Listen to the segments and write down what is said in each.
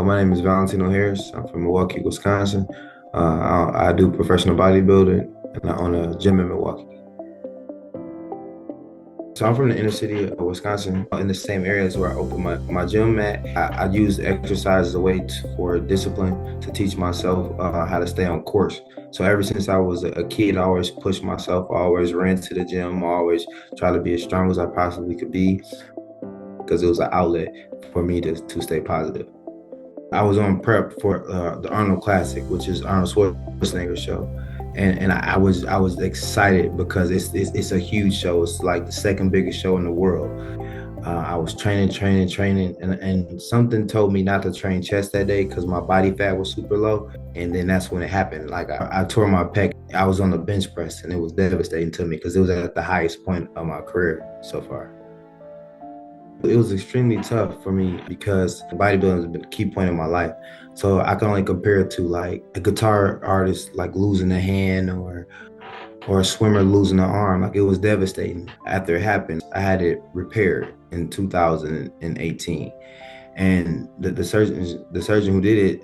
My name is Valentino Harris. I'm from Milwaukee, Wisconsin. I do professional bodybuilding and I own a gym in Milwaukee. So I'm from the inner city of Wisconsin, in the same areas where I opened my gym at. I use exercise as a way for discipline to teach myself how to stay on course. So ever since I was a kid, I always pushed myself. I always ran to the gym. I always try to be as strong as I possibly could be because it was an outlet for me to stay positive. I was on prep for the Arnold Classic, which is Arnold Schwarzenegger's show, and I was excited because it's a huge show. It's like the second biggest show in the world. I was training, and something told me not to train chest that day because my body fat was super low. And then that's when it happened. Like I tore my pec. I was on the bench press, and it was devastating to me because it was at the highest point of my career so far. It was extremely tough for me because bodybuilding has been a key point in my life. So I can only compare it to like a guitar artist like losing a hand or a swimmer losing an arm. Like it was devastating. After it happened, I had it repaired in 2018. And the surgeon who did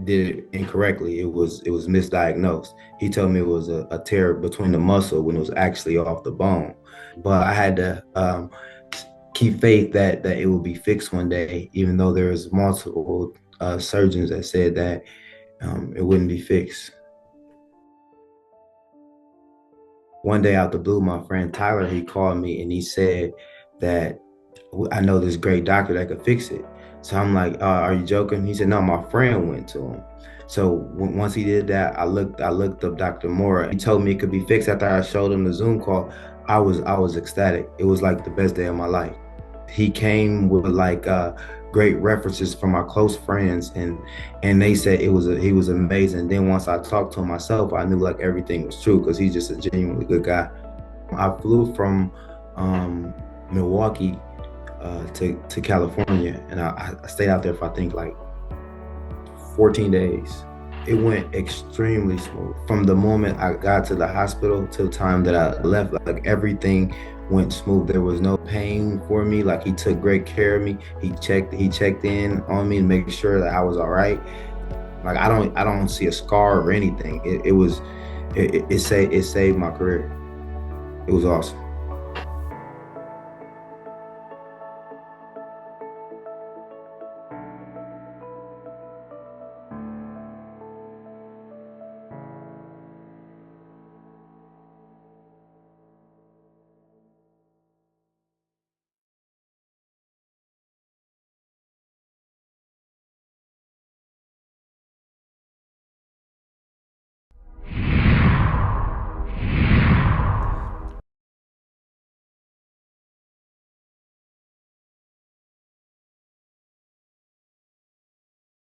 it incorrectly. It was misdiagnosed. He told me it was a tear between the muscle when it was actually off the bone. But I had to keep faith that it will be fixed one day, even though there was multiple surgeons that said that it wouldn't be fixed. One day out the blue, my friend Tyler, he called me and he said that I know this great doctor that could fix it. So I'm like, are you joking? He said, no, my friend went to him. So once he did that, I looked up Dr. Mora. He told me it could be fixed after I showed him the Zoom call. I was ecstatic. It was like the best day of my life. He came with like great references from my close friends, and they said he was amazing. Then once I talked to him myself, I knew like everything was true because he's just a genuinely good guy. I flew from Milwaukee to California, and I stayed out there for I think like 14 days. It went extremely smooth. From the moment I got to the hospital to the time that I left, like everything went smooth. There was no pain for me. Like he took great care of me. He checked in on me to make sure that I was all right. Like I don't see a scar or anything. It saved my career. It was awesome.